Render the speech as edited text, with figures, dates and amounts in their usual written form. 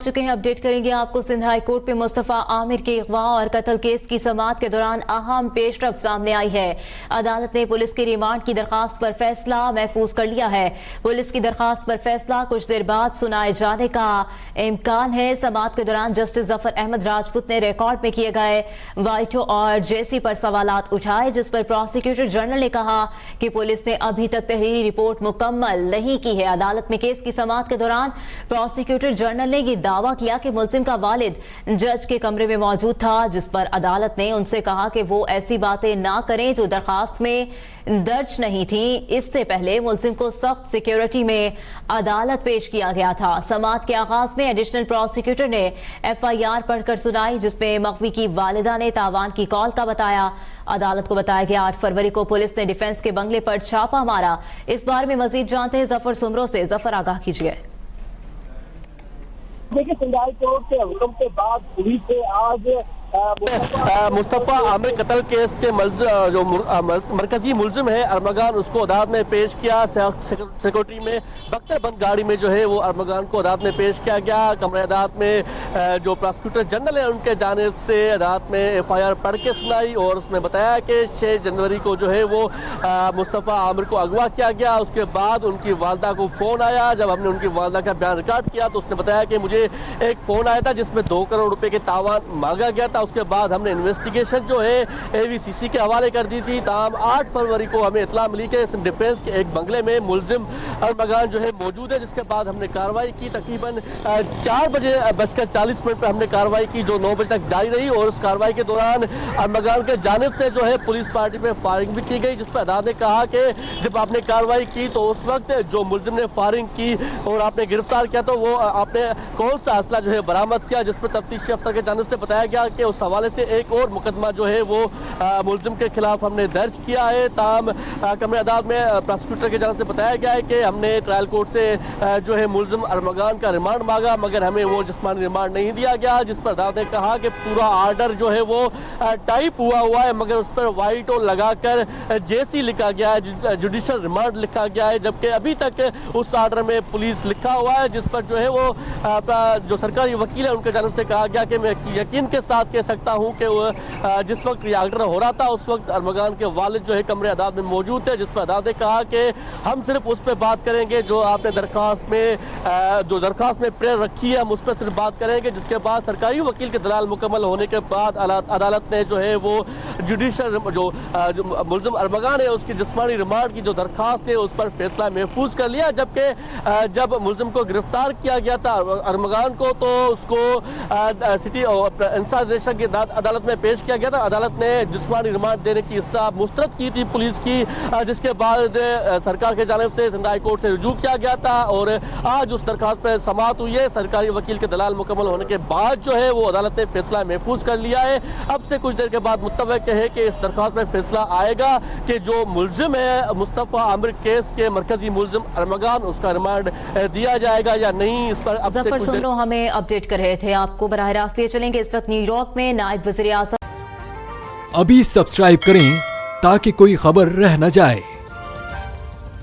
चुके हैं। अपडेट करेंगे आपको। सिंध हाई कोर्ट में मुस्तफा आमिर के अगवा और कत्ल केस की समाअत के दौरान अहम पेशरफ्त सामने आई है। अदालत ने पुलिस की रिमांड की दरखास्त पर फैसला महफूज कर लिया है। पुलिस की दरखास्त पर फैसला कुछ देर बाद सुनाए जाने का इम्कान है। समाअत के दौरान जस्टिस जफर अहमद राजपूत ने रिकॉर्ड में किए गए वाइटो और जेसी पर सवालात उठाए, जिस पर प्रोसिक्यूटर जनरल ने कहा कि पुलिस ने अभी तक तहरीरी रिपोर्ट मुकम्मल नहीं की है। अदालत में केस की समाअत के दौरान प्रोसिक्यूटर जनरल ने दावा किया कि मुलजिम का वालिद जज के कमरे में मौजूद था, जिस पर अदालत ने उनसे कहा कि वो ऐसी बातें ना करें जो दरखास्त में दर्ज नहीं थी। इससे पहले मुलजिम को सख्त सिक्योरिटी में अदालत पेश किया गया था। समाअत के आगाज में एडिशनल प्रोसिक्यूटर ने FIR पढ़कर सुनाई, जिसमें मगवी की वालिदा ने तावान की कॉल का बताया। अदालत को बताया गया 8 फरवरी को पुलिस ने डिफेंस के बंगले पर छापा मारा। इस बारे में मजीद जानते हैं जफर सुमरो से। जफर, आगाह कीजिए। देखिए, सिंध हाई कोर्ट के हुक्म के बाद पुलिस से आज मुस्तफा आमिर कत्ल केस के जो मरकजी मुलजिम है अरमगान, उसको अदालत में पेश किया। सिक्योरिटी में बख्तर बंद गाड़ी में जो है वो अरमगान को अदालत में पेश किया गया। कमरे अदालत में जो प्रोसिक्यूटर जनरल है उनके जानिब से अदालत में FIR पढ़ के सुनाई और उसमें बताया कि 6 जनवरी को जो है वो मुस्तफा आमिर को अगवा किया गया। उसके बाद उनकी वालदा को फ़ोन आया। जब हमने उनकी वालदा का बयान रिकॉर्ड किया तो उसने बताया कि मुझे एक फ़ोन आया था जिसमें 2 करोड़ रुपए के तावान मांगा गया था। उसके बाद हमने इन्वेस्टिगेशन जो है AVCC के हवाले कर दी थी। ताम 8 फरवरी को हमें इतला मिली कि डिफेंस के एक बंगले में मुलजिम अरमगान जो है मौजूद है, जिसके बाद हमने कार्रवाई की। तकरीबन 4:40 पर हमने कार्रवाई की जो 9 बजे तक जारी रही और उस कार्रवाई के दौरान अरमगान के जानिब से जो है पुलिस पार्टी पे फायरिंग भी की गई, जिस पर अदालत ने कहा कि जब आपने कार्रवाई की तो उस वक्त जो मुलजिम ने फायरिंग की और आपने गिरफ्तार किया तो वो आपने कौन सा असला जो है बरामद किया, जिस पर तफ्तीशी अफसर के जानिब से बताया गया कि उस हवाले से एक और मुकदमा जो है वो मुलजिम के खिलाफ हमने दर्ज किया है। ताम कमरे अदालत में प्रोसिक्यूटर की जानिब से बताया गया है कि हमने ट्रायल कोर्ट से जो है मुलजिम अरमगान का रिमांड मांगा, मगर हमें वो जिस्मानी रिमांड नहीं दिया गया, जिस पर अदालत ने कहा कि पूरा आर्डर जो है वो टाइप हुआ है, मगर उस पर वाइटो लगाकर JC लिखा गया है, जुडिशियल रिमांड लिखा गया है, जबकि अभी तक उस आर्डर में पुलिस लिखा हुआ है, जिस पर जो है वो जो सरकारी वकील है उनके जानिब से कहा गया कि मैं यकीन के साथ कह सकता हूं कि जिस वक्त ये आर्डर हो रहा था उस वक्त अरमगान के वालिद जो है कमरे अदालत में मौजूद थे, जिस पर अदालत ने कहा कि हम सिर्फ उस पर बात करेंगे जो आपने दरखास्त में प्रेयर रखी है, हम उस पर सिर्फ बात करेंगे। जिसके बाद सरकारी वकील के दलाल मुकम्मल होने के बाद अदालत ने जो है वो जुडिशियल जो मुलजिम अरमगान है उसकी जिस्मानी रिमांड की जो दरखास्त है उस पर फैसला महफूज कर लिया। जबकि जब मुलजिम को गिरफ्तार किया गया था अरमगान को तो उसको सिटी इंस्टादेशक की अदालत में पेश किया गया था। अदालत ने जिस्मानी रिमांड देने की इस्ताब मुस्तरद की थी पुलिस की, जिसके बाद सरकार के जानिब से सिंध हाई कोर्ट से रुजू किया गया था और आज उस दरखास्त पर समाअत हुई है। सरकारी वकील के दलाल मुकम्मल होने के बाद जो है वो अदालत ने फैसला महफूज कर लिया है। अब से कुछ देर के बाद मुत्तवक्किल है कि इस दरखास्त में फैसला आएगा कि जो मुलजिम है मुस्तफा आमिर केस के मरकजी मुलजिम अरमगान, उसका रिमांड दिया जाएगा या नहीं। इस पर जफर सुमरो हमें अपडेट कर रहे थे। आपको बराह रास्त ये चलेंगे, इस वक्त न्यूयॉर्क में नायब वज़ीर आज़म। अभी सब्सक्राइब करें ताकि कोई खबर रह न जाए।